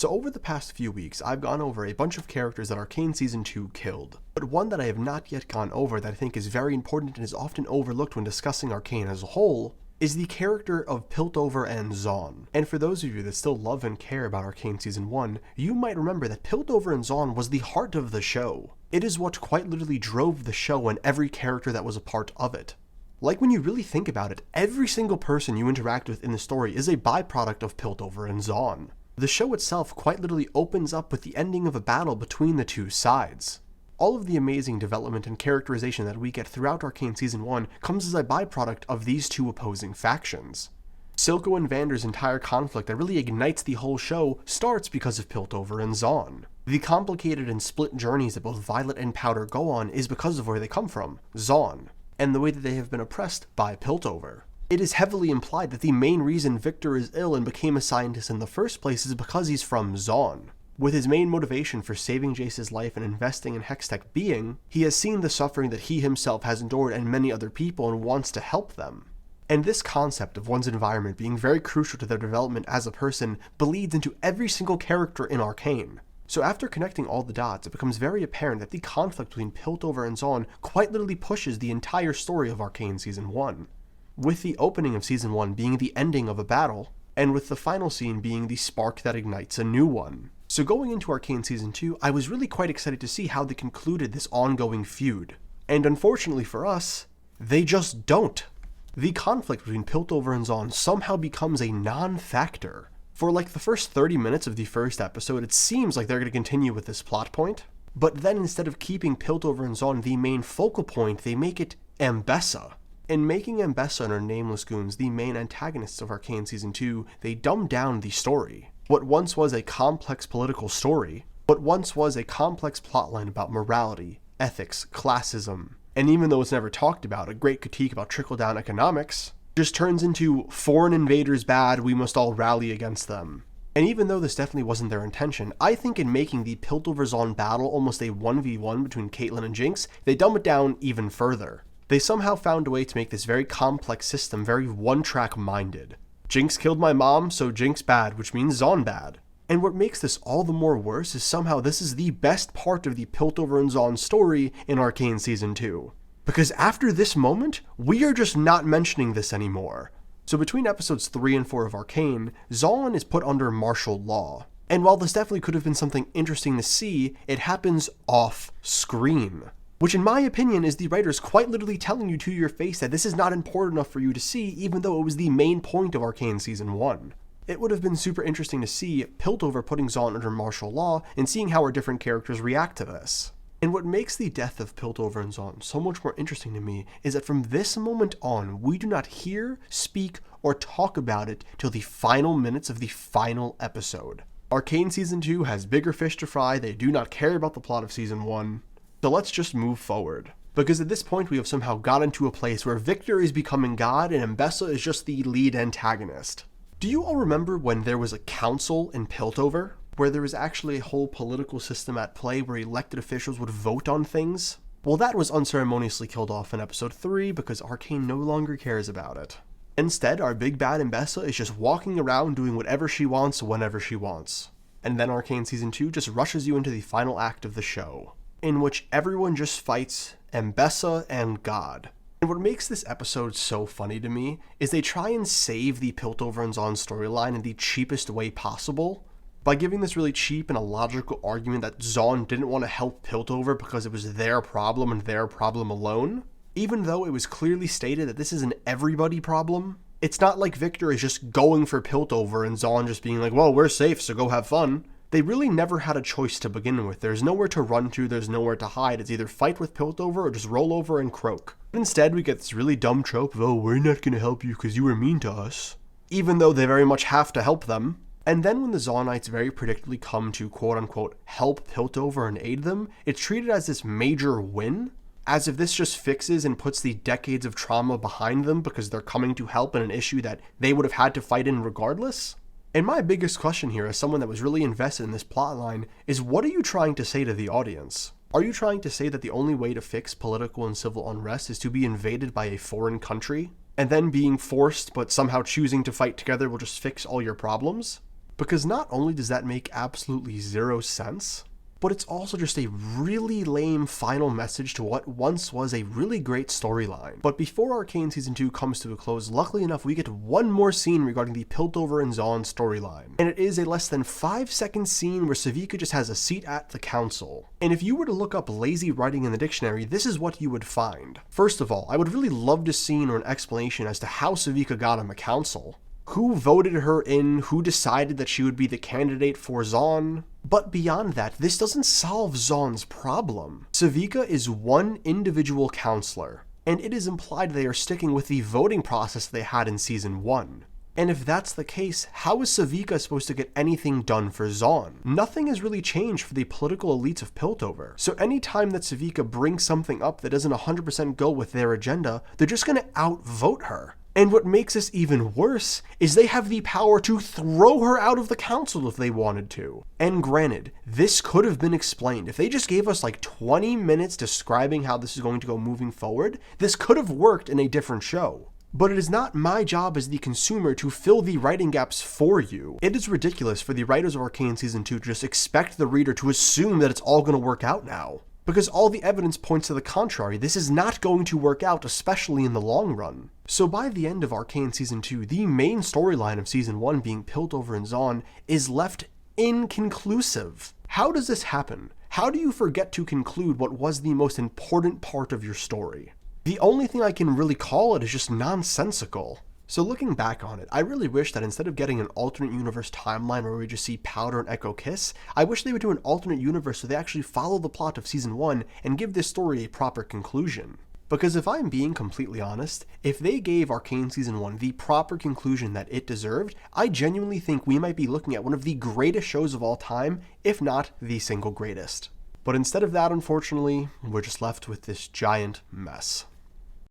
So over the past few weeks, I've gone over a bunch of characters that Arcane Season 2 killed. But one that I have not yet gone over that I think is very important and is often overlooked when discussing Arcane as a whole is the character of Piltover and Zaun. And for those of you that still love and care about Arcane Season 1, you might remember that Piltover and Zaun was the heart of the show. It is what quite literally drove the show and every character that was a part of it. Like when you really think about it, every single person you interact with in the story is a byproduct of Piltover and Zaun. The show itself quite literally opens up with the ending of a battle between the two sides. All of the amazing development and characterization that we get throughout Arcane Season 1 comes as a byproduct of these two opposing factions. Silco and Vander's entire conflict that really ignites the whole show starts because of Piltover and Zaun. The complicated and split journeys that both Violet and Powder go on is because of where they come from, Zaun, and the way that they have been oppressed by Piltover. It is heavily implied that the main reason Victor is ill and became a scientist in the first place is because he's from Zaun. With his main motivation for saving Jace's life and investing in Hextech being, he has seen the suffering that he himself has endured and many other people and wants to help them. And this concept of one's environment being very crucial to their development as a person bleeds into every single character in Arcane. So after connecting all the dots, it becomes very apparent that the conflict between Piltover and Zaun quite literally pushes the entire story of Arcane Season 1. With the opening of Season 1 being the ending of a battle, and with the final scene being the spark that ignites a new one. So going into Arcane Season 2, I was really quite excited to see how they concluded this ongoing feud. And unfortunately for us, they just don't. The conflict between Piltover and Zaun somehow becomes a non-factor. For like the first 30 minutes of the first episode, it seems like they're going to continue with this plot point, but then instead of keeping Piltover and Zaun the main focal point, they make it Ambessa. In making Ambessa and her nameless goons the main antagonists of Arcane Season 2, they dumb down the story. What once was a complex political story, what once was a complex plotline about morality, ethics, classism, and even though it's never talked about, a great critique about trickle-down economics, just turns into foreign invaders bad, we must all rally against them. And even though this definitely wasn't their intention, I think in making the Piltover Zaun battle almost a 1v1 between Caitlyn and Jinx, they dumb it down even further. They somehow found a way to make this very complex system very one-track minded. Jinx killed my mom, so Jinx bad, which means Zaun bad. And what makes this all the more worse is somehow this is the best part of the Piltover and Zaun story in Arcane Season 2. Because after this moment, we are just not mentioning this anymore. So between episodes 3 and 4 of Arcane, Zaun is put under martial law. And while this definitely could have been something interesting to see, it happens off-screen. Which in my opinion is the writers quite literally telling you to your face that this is not important enough for you to see, even though it was the main point of Arcane Season 1. It would have been super interesting to see Piltover putting Zaun under martial law and seeing how our different characters react to this. And what makes the death of Piltover and Zaun so much more interesting to me is that from this moment on, we do not hear, speak, or talk about it till the final minutes of the final episode. Arcane Season 2 has bigger fish to fry, they do not care about the plot of Season 1. So let's just move forward. Because at this point we have somehow gotten to a place where Victor is becoming God and Ambessa is just the lead antagonist. Do you all remember when there was a council in Piltover? Where there was actually a whole political system at play where elected officials would vote on things? Well, that was unceremoniously killed off in episode 3 because Arcane no longer cares about it. Instead, our big bad Ambessa is just walking around doing whatever she wants whenever she wants. And then Arcane Season 2 just rushes you into the final act of the show, in which everyone just fights Ambessa and God. And what makes this episode so funny to me is they try and save the Piltover and Zaun storyline in the cheapest way possible by giving this really cheap and illogical argument that Zaun didn't want to help Piltover because it was their problem and their problem alone, even though it was clearly stated that this is an everybody problem. It's not like Victor is just going for Piltover and Zaun just being like, well, we're safe, so go have fun. They really never had a choice to begin with. There's nowhere to run to, there's nowhere to hide. It's either fight with Piltover or just roll over and croak. Instead, we get this really dumb trope of, oh, we're not going to help you because you were mean to us. Even though they very much have to help them. And then when the Zaunites very predictably come to quote-unquote help Piltover and aid them, it's treated as this major win, as if this just fixes and puts the decades of trauma behind them because they're coming to help in an issue that they would have had to fight in regardless. And my biggest question here as someone that was really invested in this plotline is, what are you trying to say to the audience? Are you trying to say that the only way to fix political and civil unrest is to be invaded by a foreign country, and then being forced but somehow choosing to fight together will just fix all your problems? Because not only does that make absolutely zero sense, but it's also just a really lame final message to what once was a really great storyline. But before Arcane Season 2 comes to a close, luckily enough, we get one more scene regarding the Piltover and Zaun storyline. And it is a less than 5-second scene where Sevika just has a seat at the council. And if you were to look up lazy writing in the dictionary, this is what you would find. First of all, I would really love to see an explanation as to how Sevika got on the council. Who voted her in? Who decided that she would be the candidate for Zaun? But beyond that, this doesn't solve Zaun's problem. Sevika is one individual counselor, and it is implied they are sticking with the voting process they had in Season 1. And if that's the case, how is Sevika supposed to get anything done for Zaun? Nothing has really changed for the political elites of Piltover. So anytime that Sevika brings something up that doesn't 100% go with their agenda, they're just gonna outvote her. And what makes this even worse is they have the power to throw her out of the council if they wanted to. And granted, this could have been explained. If they just gave us like 20 minutes describing how this is going to go moving forward, this could have worked in a different show. But it is not my job as the consumer to fill the writing gaps for you. It is ridiculous for the writers of Arcane Season 2 to just expect the reader to assume that it's all going to work out now. Because all the evidence points to the contrary. This is not going to work out, especially in the long run. So by the end of Arcane Season 2, the main storyline of Season 1 being Piltover and Zaun is left inconclusive. How does this happen? How do you forget to conclude what was the most important part of your story? The only thing I can really call it is just nonsensical. So looking back on it, I really wish that instead of getting an alternate universe timeline where we just see Powder and Echo kiss, I wish they would do an alternate universe so they actually follow the plot of Season 1 and give this story a proper conclusion. Because if I'm being completely honest, if they gave Arcane Season 1 the proper conclusion that it deserved, I genuinely think we might be looking at one of the greatest shows of all time, if not the single greatest. But instead of that, unfortunately, we're just left with this giant mess.